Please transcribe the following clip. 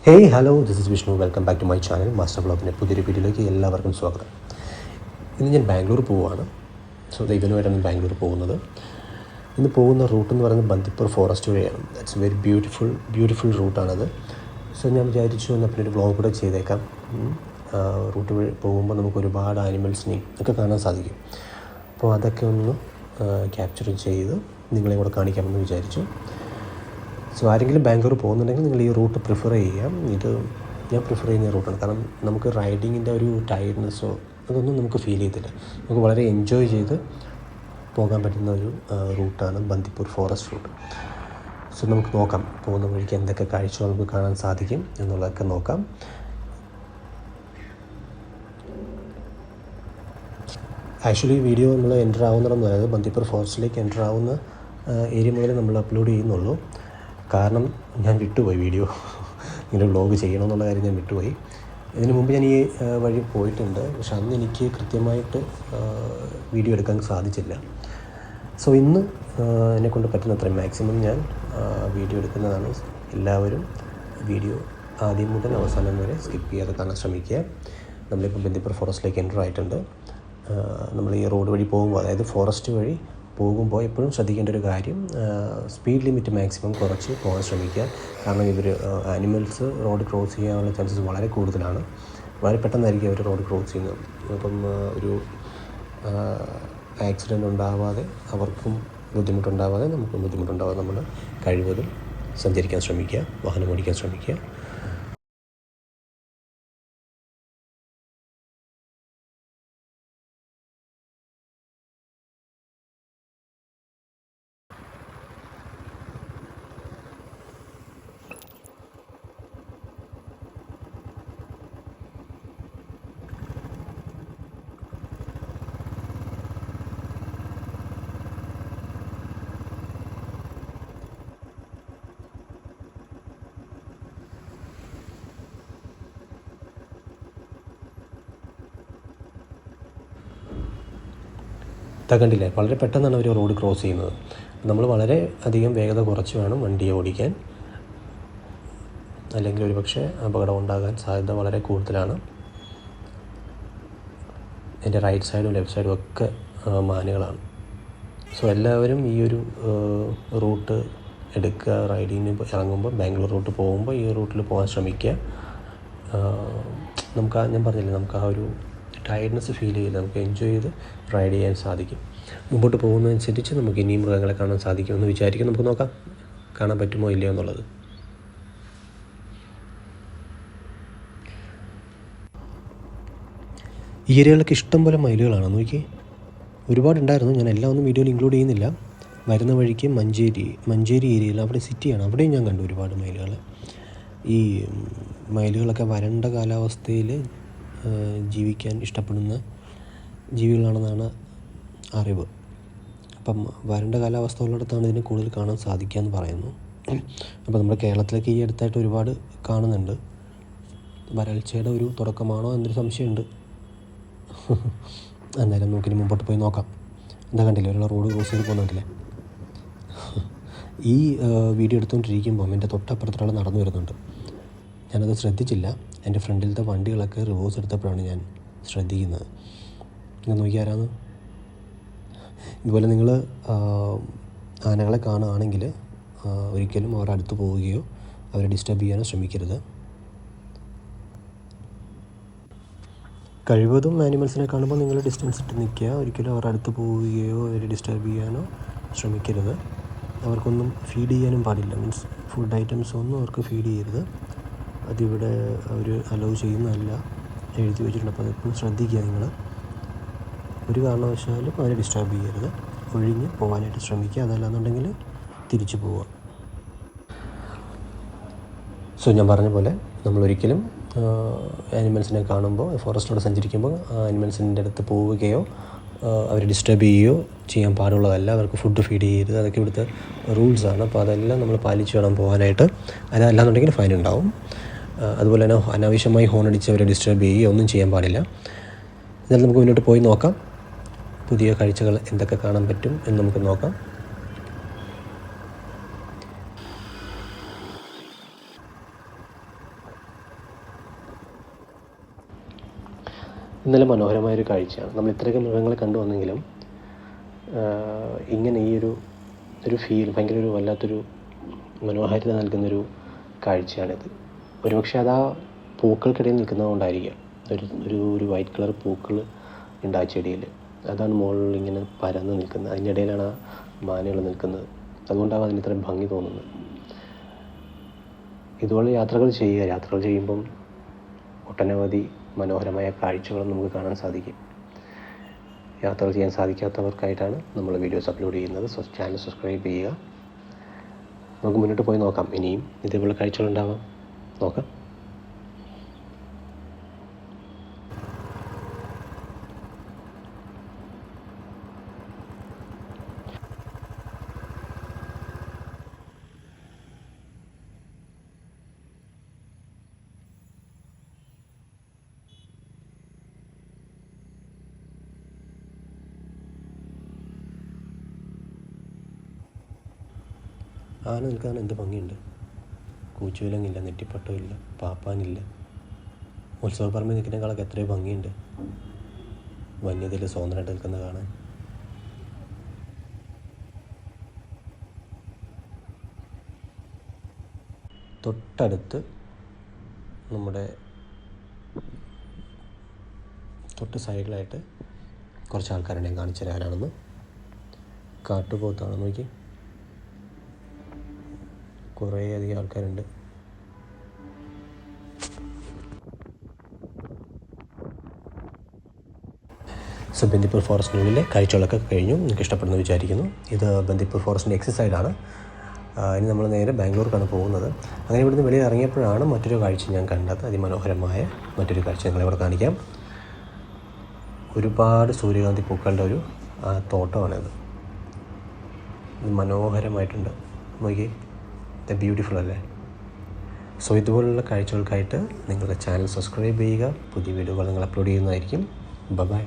Hey hello, this is Vishnu. Welcome back to my channel master വ്ളോഗിൻ്റെ പുതിയൊരു വീഡിയോയിലേക്ക് എല്ലാവർക്കും സ്വാഗതം. ഇന്ന് ഞാൻ ബാംഗ്ലൂർ പോവുകയാണ്. സോ ഇവനുമായിട്ടാണ് ബാംഗ്ലൂർ പോകുന്നത്. ഇന്ന് പോകുന്ന റൂട്ട് എന്ന് പറയുന്നത് ബന്ദിപ്പൂർ ഫോറസ്റ്റ് വഴിയാണ്. ദാറ്റ്സ് എ വെരി ബ്യൂട്ടിഫുൾ റൂട്ടാണത്. സോ ഞാൻ വിചാരിച്ചു എന്നാൽ പിന്നെ ഒരു വ്ളോഗ് കൂടെ ചെയ്തേക്കാം. റൂട്ട് വഴി പോകുമ്പോൾ നമുക്ക് ഒരുപാട് ആനിമൽസിനെയും ഒക്കെ കാണാൻ സാധിക്കും. അപ്പോൾ അതൊക്കെ ഒന്ന് ക്യാപ്ചർ ചെയ്ത് നിങ്ങളെ കൂടെ കാണിക്കാമെന്ന് വിചാരിച്ചു. സോ ആരെങ്കിലും ബാംഗ്ലൂർ പോകുന്നുണ്ടെങ്കിൽ നിങ്ങൾ ഈ റൂട്ട് പ്രിഫർ ചെയ്യാം. ഇത് ഞാൻ പ്രിഫർ ചെയ്യുന്ന റൂട്ടാണ്. കാരണം നമുക്ക് റൈഡിങ്ങിൻ്റെ ഒരു ടയർഡ്നെസ്സോ അതൊന്നും നമുക്ക് ഫീൽ ചെയ്തില്ല. നമുക്ക് വളരെ എൻജോയ് ചെയ്ത് പോകാൻ പറ്റുന്ന ഒരു റൂട്ടാണ് ബന്ദിപ്പൂർ ഫോറസ്റ്റ് റൂട്ട്. സോ നമുക്ക് നോക്കാം പോകുന്ന വഴിക്ക് എന്തൊക്കെ കാഴ്ചകൾ നമുക്ക് കാണാൻ സാധിക്കും എന്നുള്ളതൊക്കെ നോക്കാം. ആക്ച്വലി വീഡിയോ നമ്മൾ എൻ്റർ ആവുന്നിടം, അതായത് ബന്ദിപ്പൂർ ഫോറസ്റ്റിലേക്ക് എൻ്റർ ആവുന്ന ഏരിയ മുതൽ നമ്മൾ അപ്ലോഡ് ചെയ്യുന്നുള്ളൂ. കാരണം ഞാൻ വിട്ടുപോയി വീഡിയോ ഇങ്ങനെ വ്ളോഗ് ചെയ്യണമെന്നുള്ള കാര്യം ഞാൻ വിട്ടുപോയി. ഇതിനു മുമ്പ് ഞാൻ ഈ വഴി പോയിട്ടുണ്ട്, പക്ഷെ അന്ന് എനിക്ക് കൃത്യമായിട്ട് വീഡിയോ എടുക്കാൻ സാധിച്ചില്ല. സോ ഇന്ന് എന്നെക്കൊണ്ട് പറ്റുന്നത്ര മാക്സിമം ഞാൻ വീഡിയോ എടുക്കുന്നതാണ്. എല്ലാവരും വീഡിയോ ആദ്യം മുതൽ അവസാനം വരെ സ്കിപ്പ് ചെയ്യാതെ കാണാൻ ശ്രമിക്കുക. നമ്മളിപ്പോൾ ബന്ദിപ്പൂർ ഫോറസ്റ്റിലേക്ക് എൻ്റർ ആയിട്ടുണ്ട്. നമ്മൾ ഈ റോഡ് വഴി പോകുമ്പോൾ, അതായത് ഫോറസ്റ്റ് വഴി പോകുമ്പോൾ എപ്പോഴും ശ്രദ്ധിക്കേണ്ട ഒരു കാര്യം, സ്പീഡ് ലിമിറ്റ് മാക്സിമം കുറച്ച് പോകാൻ ശ്രമിക്കുക. കാരണം ഇവർ ആനിമൽസ് റോഡ് ക്രോസ് ചെയ്യാനുള്ള ചാൻസസ് വളരെ കൂടുതലാണ്. വളരെ പെട്ടെന്നായിരിക്കും അവർ റോഡ് ക്രോസ് ചെയ്യുന്നത്. അപ്പം ഒരു ആക്സിഡൻ്റ് ഉണ്ടാവാതെ, അവർക്കും ബുദ്ധിമുട്ടുണ്ടാവാതെ നമുക്കും ബുദ്ധിമുട്ടുണ്ടാവാതെ നമ്മൾ കഴിവതും സഞ്ചരിക്കാൻ ശ്രമിക്കുക, വാഹനം ഓടിക്കാൻ ശ്രമിക്കുക. കണ്ടില്ലേ, വളരെ പെട്ടെന്നാണ് അവർ റോഡ് ക്രോസ് ചെയ്യുന്നത്. നമ്മൾ വളരെ അധികം വേഗത കുറച്ച് വേണം വണ്ടിയെ ഓടിക്കാൻ, അല്ലെങ്കിൽ ഒരു പക്ഷേ അപകടം ഉണ്ടാകാൻ സാധ്യത വളരെ കൂടുതലാണ്. എൻ്റെ റൈറ്റ് സൈഡും ലെഫ്റ്റ് സൈഡും ഒക്കെ മാനുകളാണ്. സോ എല്ലാവരും ഈ ഒരു റൂട്ട് എടുക്കുക. റൈഡിങ്ങിന് ഇറങ്ങുമ്പോൾ, ബാംഗ്ലൂർ റൂട്ട് പോകുമ്പോൾ ഈ റൂട്ടിൽ പോകാൻ ശ്രമിക്കുക. ഞാൻ പറഞ്ഞില്ലേ, നമുക്ക് ആ ഒരു ടയർഡ്നെസ് ഫീൽ ചെയ്യില്ല. നമുക്ക് എൻജോയ് ചെയ്ത് റൈഡ് ചെയ്യാൻ സാധിക്കും. മുമ്പോട്ട് പോകുന്നതനുസരിച്ച് നമുക്ക് ഇനിയും മൃഗങ്ങളെ കാണാൻ സാധിക്കുമെന്ന് വിചാരിക്കും. നമുക്ക് നോക്കാം കാണാൻ പറ്റുമോ ഇല്ലയോ എന്നുള്ളത്. ഈ ഏരിയകളൊക്കെ ഇഷ്ടം പോലെ മയിലുകളാണ്. നോക്കി, ഒരുപാടുണ്ടായിരുന്നു. ഞാൻ എല്ലാം ഒന്നും വീഡിയോയിൽ ഇൻക്ലൂഡ് ചെയ്യുന്നില്ല. വരുന്ന വഴിക്ക് മഞ്ചേരി ഏരിയയിൽ, അവിടെ സിറ്റിയാണ്, അവിടെയും ഞാൻ കണ്ടു ഒരുപാട് മയിലുകൾ. ഈ മയിലുകളൊക്കെ വരണ്ട കാലാവസ്ഥയിൽ ജീവിക്കാൻ ഇഷ്ടപ്പെടുന്ന ജീവികളാണെന്നാണ് അറിവ്. അപ്പം വരണ്ട കാലാവസ്ഥ ഉള്ളിടത്താണ് ഇതിനെ കൂടുതൽ കാണാൻ സാധിക്കുക എന്ന് പറയുന്നു. അപ്പോൾ നമ്മുടെ കേരളത്തിലേക്ക് ഈ അടുത്തായിട്ട് ഒരുപാട് കാണുന്നുണ്ട്. വരൾച്ചയുടെ ഒരു തുടക്കമാണോ എന്നൊരു സംശയമുണ്ട്. എന്തായാലും നമുക്കിനി മുമ്പോട്ട് പോയി നോക്കാം. എന്താ കണ്ടില്ലേ, ഒരാൾ റോഡ് ക്രോസ് ചെയ്ത് പോകുന്നുണ്ടല്ലേ. ഈ വീഡിയോ എടുത്തുകൊണ്ടിരിക്കുമ്പം എൻ്റെ തൊട്ടപ്പുറത്തൊരാൾ നടന്നു വരുന്നുണ്ട്. ഞാനത് ശ്രദ്ധിച്ചില്ല. എൻ്റെ ഫ്രണ്ടിലത്തെ വണ്ടികളൊക്കെ റിവേഴ്സ് എടുത്തപ്പോഴാണ് ഞാൻ ശ്രദ്ധിക്കുന്നത്. ഇങ്ങനെ നോക്കിയാരാന്ന്. ഇതുപോലെ നിങ്ങൾ ആനകളെ കാണുകയാണെങ്കിൽ ഒരിക്കലും അവരുടെ അടുത്ത് പോവുകയോ അവരെ ഡിസ്റ്റർബ് ചെയ്യാനോ ശ്രമിക്കരുത്. കഴിവതും ആനിമൽസിനെ കാണുമ്പോൾ നിങ്ങൾ ഡിസ്റ്റൻസ് ഇട്ട് നിൽക്കുക. ഒരിക്കലും അവരുടെ അടുത്ത് പോവുകയോ അവരെ ഡിസ്റ്റർബ് ചെയ്യാനോ ശ്രമിക്കരുത്. അവർക്കൊന്നും ഫീഡ് ചെയ്യാനും പാടില്ല. മീൻസ് ഫുഡ് ഐറ്റംസ് ഒന്നും അവർക്ക് ഫീഡ് ചെയ്യരുത്. അതിവിടെ അവർ അലൗ ചെയ്യുന്നതല്ല എഴുതി വെച്ചിട്ടുണ്ട്. അപ്പോൾ അതെപ്പോഴും ശ്രദ്ധിക്കുക. നിങ്ങൾ ഒരു കാരണവശാലും അവരെ ഡിസ്റ്റർബ് ചെയ്യരുത്. ഒഴിഞ്ഞ് പോകാനായിട്ട് ശ്രമിക്കുക. അതല്ലാന്നുണ്ടെങ്കിൽ തിരിച്ചു പോവുക. സോ ഞാൻ പറഞ്ഞ പോലെ നമ്മളൊരിക്കലും ആനിമൽസിനെ കാണുമ്പോൾ, ഫോറസ്റ്റിലൂടെ സഞ്ചരിക്കുമ്പോൾ ആനിമൽസിൻ്റെ അടുത്ത് പോവുകയോ അവരെ ഡിസ്റ്റർബ് ചെയ്യുകയോ ചെയ്യാൻ പാടുള്ളതല്ല. അവർക്ക് ഫുഡ് ഫീഡ് ചെയ്യരുത്. അതൊക്കെ ഇവിടുത്തെ റൂൾസാണ്. അപ്പോൾ അതെല്ലാം നമ്മൾ പാലിച്ച് വേണം പോകാനായിട്ട്. അതല്ലാന്നുണ്ടെങ്കിൽ ഫൈൻ ഉണ്ടാവും. അതുപോലെ തന്നെ അനാവശ്യമായി ഹോൺ അടിച്ച് അവരെ ഡിസ്റ്റർബ് ചെയ്യുകയോ ഒന്നും ചെയ്യാൻ പാടില്ല. എന്നാലും നമുക്ക് മുന്നോട്ട് പോയി നോക്കാം. പുതിയ കാഴ്ചകൾ എന്തൊക്കെ കാണാൻ പറ്റും എന്ന് നമുക്ക് നോക്കാം. ഇന്നലെ മനോഹരമായൊരു കാഴ്ചയാണ്. നമ്മൾ ഇത്രയൊക്കെ മൃഗങ്ങളെ കണ്ടു വന്നെങ്കിലും ഇങ്ങനെ ഈ ഒരു ഫീൽ ഭയങ്കര ഒരു വല്ലാത്തൊരു മനോഹാരിത നൽകുന്നൊരു കാഴ്ചയാണിത്. ഒരുപക്ഷെ അത് ആ പൂക്കൾക്കിടയിൽ നിൽക്കുന്നത് കൊണ്ടായിരിക്കാം. ഒരു വൈറ്റ് കളർ പൂക്കൾ ഉണ്ട് ആ ചെടിയിൽ. അതാണ് മുകളിൽ ഇങ്ങനെ പരന്ന് നിൽക്കുന്നത്. അതിൻ്റെ ഇടയിലാണ് ആ മാനുകൾ നിൽക്കുന്നത്. അതുകൊണ്ടാണ് അതിന് ഇത്രയും ഭംഗി തോന്നുന്നത്. ഇതുപോലെ യാത്രകൾ ചെയ്യുമ്പം ഒട്ടനവധി മനോഹരമായ കാഴ്ചകളും നമുക്ക് കാണാൻ സാധിക്കും. യാത്രകൾ ചെയ്യാൻ സാധിക്കാത്തവർക്കായിട്ടാണ് നമ്മൾ വീഡിയോസ് അപ്ലോഡ് ചെയ്യുന്നത്. ചാനൽ സബ്സ്ക്രൈബ് ചെയ്യുക. നമുക്ക് മുന്നോട്ട് പോയി നോക്കാം. ഇനിയും ഇതേപോലെ കാഴ്ചകളുണ്ടാവാം. നോക്കാം. ആന നിൽക്കാൻ എന്ത് ഭംഗിയുണ്ട്. കൂച്ചുവിലങ്ങില്ല, നെറ്റിപ്പട്ടമില്ല, പാപ്പാനില്ല. ഉത്സവപ്പറമ്പിൽ നിൽക്കുന്നതിനേക്കാളൊക്കെ എത്രയോ ഭംഗിയുണ്ട് വന്യതയിൽ സ്വതന്ത്രമായിട്ട് നിൽക്കുന്നത് കാണാൻ. തൊട്ടടുത്ത് നമ്മുടെ തൊട്ട് സൈഡിലായിട്ട് കുറച്ച് ആൾക്കാരുണ്ടെങ്കിൽ കാണിച്ചു തരാനാണെന്ന്. കാട്ടുപോത്താണ്, നോക്കി, കുറേ അധികം ആൾക്കാരുണ്ട്. സോ ബന്ദിപ്പൂർ ഫോറസ്റ്റിനുള്ളിലെ കാഴ്ചകളൊക്കെ കഴിഞ്ഞു. നിങ്ങൾക്ക് ഇഷ്ടപ്പെടുന്നു വിചാരിക്കുന്നു. ഇത് ബന്ദിപ്പൂർ ഫോറസ്റ്റിൻ്റെ എക്സിറ്റ് സൈഡാണ്. ഇനി നമ്മൾ നേരെ ബാംഗ്ലൂർക്കാണ് പോകുന്നത്. അങ്ങനെ ഇവിടുന്ന് വെളിയിൽ ഇറങ്ങിയപ്പോഴാണ് മറ്റൊരു കാഴ്ച ഞാൻ കണ്ടത്. അതിമനോഹരമായ മറ്റൊരു കാഴ്ച നിങ്ങളിവിടെ കാണിക്കാം. ഒരുപാട് സൂര്യകാന്തി പൂക്കളുടെ ഒരു തോട്ടമാണിത്. ഇത് മനോഹരമായിട്ടുണ്ട്. നോക്കി, ബ്യൂട്ടിഫുൾ അല്ലേ? സോ ഇതുപോലുള്ള കാഴ്ചകൾക്കായിട്ട് നിങ്ങളുടെ ചാനൽ സബ്സ്ക്രൈബ് ചെയ്യുക. പുതിയ വീഡിയോകൾ നിങ്ങൾ അപ്ലോഡ് ചെയ്യുന്നതായിരിക്കും. ബൈ.